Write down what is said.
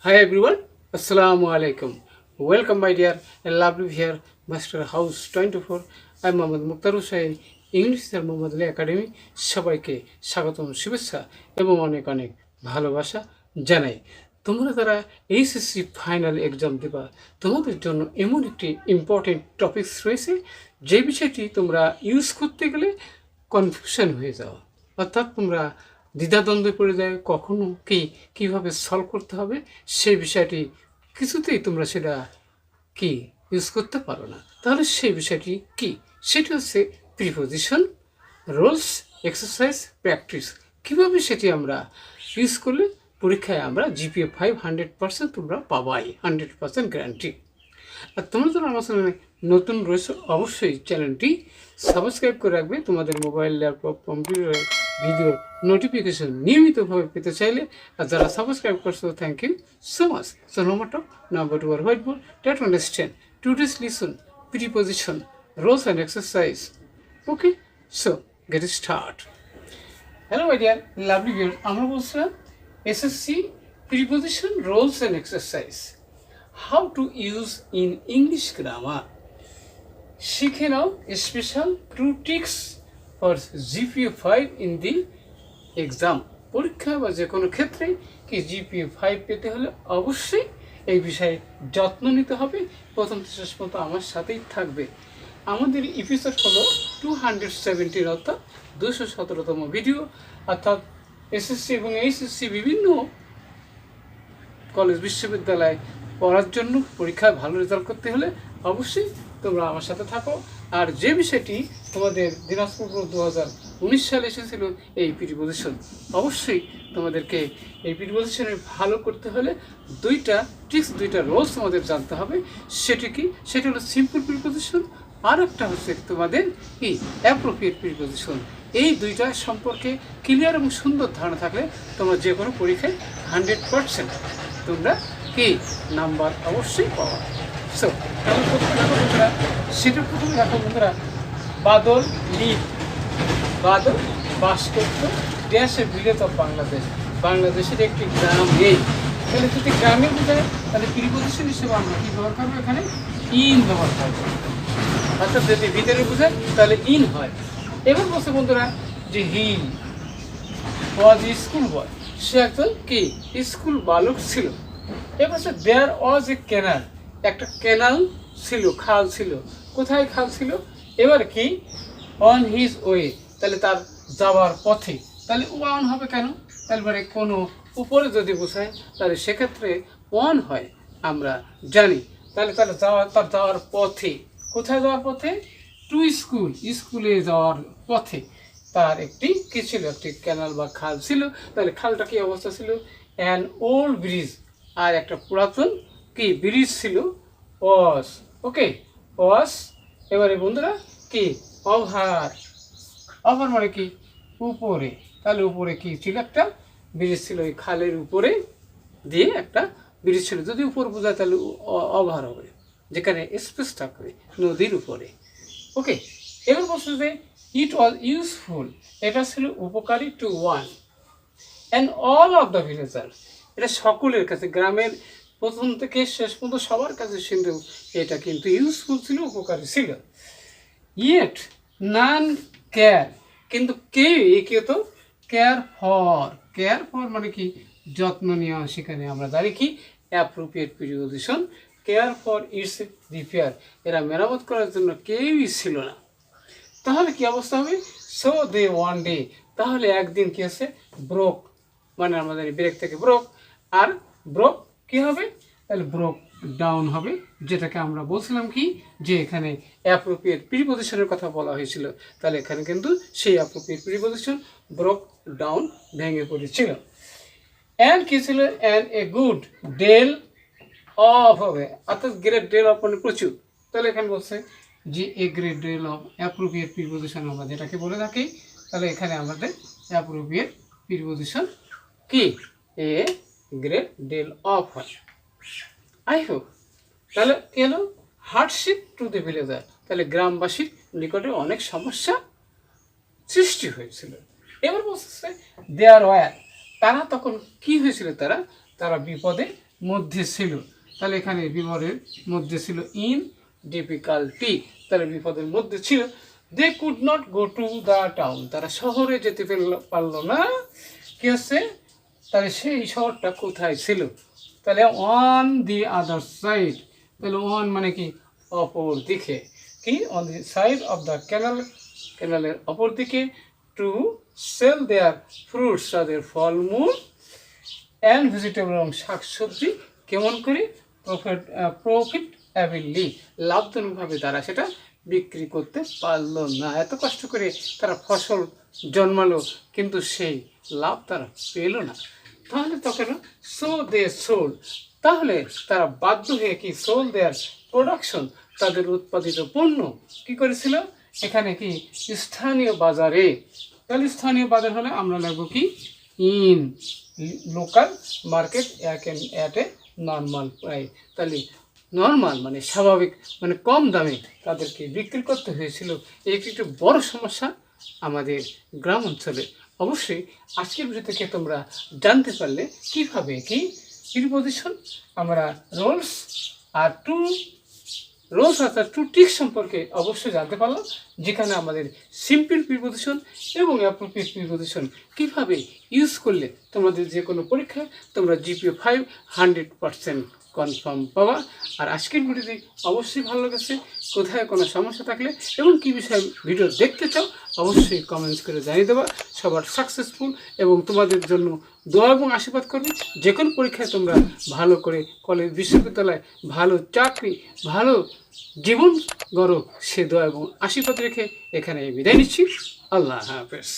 Hi everyone, Assalamu alaikum. Welcome my dear and lovely viewer, Master House 24. I'm Mohammad Mukhtar Hussain, English sir Mohammad Ali academy সবাইকে স্বাগতম শুভেচ্ছা এবং অনেক অনেক ভালোবাসা জানাই। তোমরা যারা এইচএসসি ফাইনাল এক্সাম দেবা তোমাদের জন্য এমন একটি ইম্পর্টেন্ট টপিকস রয়েছে যে বিষয়টি তোমরা ইউজ করতে গেলে কনফিউশন হয়ে যাও, অর্থাৎ তোমরা দ্বিধাদ্বন্দ্বে পড়ে যায় কখনো কীভাবে সলভ করতে হবে সেই বিষয়টি কিছুতেই তোমরা সেটা ইউজ করতে পারো না। তাহলে সেই বিষয়টি সেটি হচ্ছে প্রিপোজিশন, রোলস, এক্সারসাইজ, প্র্যাকটিস। কীভাবে সেটি আমরা ইউজ করলে পরীক্ষায় আমরা জিপিএ 500% তোমরা পাবাই, 100% গ্যারান্টি। আর তোমরা যারা আমার চ্যানেলে নতুন রয়েছে অবশ্যই চ্যানেলটি সাবস্ক্রাইব করে রাখবে। তোমাদের mobile, laptop, computer video notification নিয়মিতভাবে পেতে চাইলে। আর যারা সাবস্ক্রাইব করছো, thank you so much. So no matter, now go to our whiteboard, try to understand today's lesson, preposition, roles and exercise. Okay, so get it start. Hello my dear lovely viewers, আমরা বলছিলাম SSC preposition, roles and exercise. How to use in English grammar. শিখে নাও special 2 tricks for GPA 5 in the exam. পরীক্ষা বা যে কোনো ক্ষেত্রে GPA 5 পেতে হলে অবশ্যই এই বিষয়ে যত্ন নিতে হবে। প্রথম থেকে শেষ পর্যন্ত আমার সাথেই থাকবে। আমাদের এপিসোড হলো 270, অর্থাৎ 217তম ভিডিও, অর্থাৎ এসএসসি এবং এইচএসসি বিভিন্ন কলেজ বিশ্ববিদ্যালয় পড়ার জন্য পরীক্ষায় ভালো রেজাল্ট করতে হলে অবশ্যই তোমরা আমার সাথে থাকো। আর যে বিষয়টি তোমাদের দিনাজপুর 2019 সালে এসেছিল এই প্রিপোজিশন, অবশ্যই তোমাদেরকে এই প্রিপোজিশনে ভালো করতে হলে 2টা ট্রিক্স, 2টা রোলস তোমাদের জানতে হবে। সেটি হলো সিম্পল প্রিপোজিশন, আর একটা হচ্ছে তোমাদের অ্যাপ্রোপ্রিয়েট প্রিপোজিশন। এই 2টা সম্পর্কে ক্লিয়ার এবং সুন্দর ধারণা থাকলে তোমরা যে কোনো পরীক্ষায় 100% তোমরা নাম্বার অবশ্যই পাওয়া। সো বন্ধুরা, সেটা প্রথমে দেখো বন্ধুরা, বাদল বাস করত দেশে বিলেত বাংলাদেশ। বাংলাদেশের একটি গ্রাম নেই। তাহলে যদি গ্রামে বোঝায় তাহলে প্রিপোজিশন হিসেবে আমরা কী ব্যবহার করবো? এখানে ইন ব্যবহার করবো। অর্থাৎ যদি ভিতরে বোঝায় তাহলে ইন হয়। এবার বলছে বন্ধুরা যে হি ওয়াজ স্কুল বয়, সে একজন স্কুল বালক ছিল। এবার সে দেয়ার ওয়াজ এ ক্যানাল, একটা ক্যানাল ছিল, খাল ছিল। কোথায় খাল ছিল? এবার অন হিজ ওয়ে, তাহলে তার যাওয়ার পথে। তাহলে ওয়ান হবে কেন? তারপরে কোনো উপরে যদি বোঝায় তাহলে সেক্ষেত্রে ওয়ান হয়, আমরা জানি। তার যাওয়ার পথে। কোথায় যাওয়ার পথে? টু স্কুল, স্কুলে যাওয়ার পথে তার একটি ছিল, একটি ক্যানাল বা খাল ছিল। তাহলে খালটা কি অবস্থা ছিল? অ্যান ওল্ড ব্রিজ, আর একটা পুরাতন ব্রিজ ছিল, ওয়াস। ওকে, ওয়াস। এবারে বন্ধুরা ওভার মানে উপরে। তাহলে উপরে ছিল? একটা ব্রিজ ছিল, ওই খালের উপরে দিয়ে একটা ব্রিজ ছিল। যদি উপর বোঝায় তাহলে ওভার হবে, যেখানে স্পেস থাকবে নদীর উপরে। ওকে, এবার বলছে যে ইট ওয়াজ ইউজফুল, এটা ছিল উপকারী to one and all of the villager, এটা সকলের কাছে, গ্রামের প্রথম থেকে শেষ পর্যন্ত সবার কাছে কিন্তু এটা কিন্তু ইউজফুল ছিল, উপকারী ছিল। ইয়েট নান কেয়ার, কিন্তু কেউ তো কেয়ার ফর মানে যত্ন নেওয়া। সেখানে আমরা জানি appropriate preposition, care for its repair, এরা মেরামত করার জন্য কেউই ছিল না। তাহলে কি অবস্থা হবে? সো দে ওয়ান ডে, তাহলে একদিন আছে ব্রোক, মানে আমাদের ব্রেক থেকে ব্রোক, আর ব্রোক হবে? তাহলে ব্রোক ডাউন হবে, যেটাকে আমরা বলছিলাম যে এখানে অ্যাপ্রোপ্রিয়েট প্রিপোজিশনের কথা বলা হয়েছিল। তাহলে এখানে কিন্তু সেই অ্যাপ্রোপ্রিয়েট প্রিপোজিশন ব্রোক ডাউন, ভেঙে পড়েছিল। অ্যান্ড ছিল? And a good deal of হবে, অর্থাৎ গ্রেট ডেল অফ মানে প্রচুর। তাহলে এখানে বলছে যে a great deal of appropriate preposition আমরা যেটাকে বলে থাকি। তাহলে এখানে আমাদের appropriate preposition a great deal of হয়। I hope. তাহলে হলো হার্ডশিপ টু দ্য ভিলেজার, তাহলে গ্রামবাসীর নিকটে অনেক সমস্যা সৃষ্টি হয়েছিল। এবার বলছে দেয়ার ওয়ার, তারা তখন হয়েছিল? তারা বিপদে মধ্যে ছিল, তাহলে এখানে বিপদের মধ্যে ছিল ইন ডিফিকাল্টি, তাহলে বিপদের মধ্যে ছিল। They could not go to the town, তারা শহরে যেতে পারলো না। কি হচ্ছে, তাহলে সেই শহরটা কোথায় ছিল, তাহলে অন দি আদার সাইড, তাহলে অন মানে কি অপর দিকে, কি on the side of the canal, ক্যানালের অপর দিকে, টু সেল দেয়ার ফ্রুটস, তাদের ফলমূল অ্যান্ড ভেজিটেবল এবং শাকসবজি কেমন করে প্রফিটেবলি, লাভজনকভাবে তারা সেটা বিক্রি করতে পারলো না। এত কষ্ট করে তারা ফসল জন্মালো কিন্তু সেই লাভ তারা পেল না। তাহলে তখন সো দে সোল্ড, তাহলে তারা বাধ্য হয়ে কি সোল দেয়ার প্রোডাকশন, তাদের উৎপাদিত পণ্য কি করেছিল এখানে কি স্থানীয় বাজারে। তাহলে স্থানীয় বাজার হলে আমরা লাগবো কি in local market at a normal price, তাহলে নর্মাল মানে স্বাভাবিক মানে কম দামে তাদেরকে বিক্রি করতে হয়েছিল। এই একটি বড় সমস্যা আমাদের গ্রাম অঞ্চলে। অবশ্যই আজকের ভিডিও থেকে তোমরা জানতে পারলে কীভাবে কি প্রিপোজিশন আমরা রোলস আর টু ট্রিক্স সম্পর্কে অবশ্যই জানতে পারলাম, যেখানে আমাদের সিম্পল প্রিপোজিশন এবং অ্যাপ্রোপ্রিয়েট প্রিপোজিশন কীভাবে ইউজ করলে তোমাদের যে কোনো পরীক্ষায় তোমরা জিপিএ 5 100% কনফার্ম পাওয়া। আর আজকের ভিডিওটি অবশ্যই ভালো লেগেছে, কোথায় কোনো সমস্যা থাকলে এবং কী বিষয়ে ভিডিও দেখতে চাও অবশ্যই কমেন্টস করে জানিয়ে দেওয়া। সবার সাকসেসফুল এবং তোমাদের জন্য দোয়া এবং আশীর্বাদ করবে, যে কোনো পরীক্ষায় তোমরা ভালো করে কলেজ বিশ্ববিদ্যালয় ভালো চাকরি ভালো জীবন গড়ো, সে দোয়া এবং আশীর্বাদ রেখে এখানে বিদায় নিচ্ছি। আল্লাহ হাফেজ।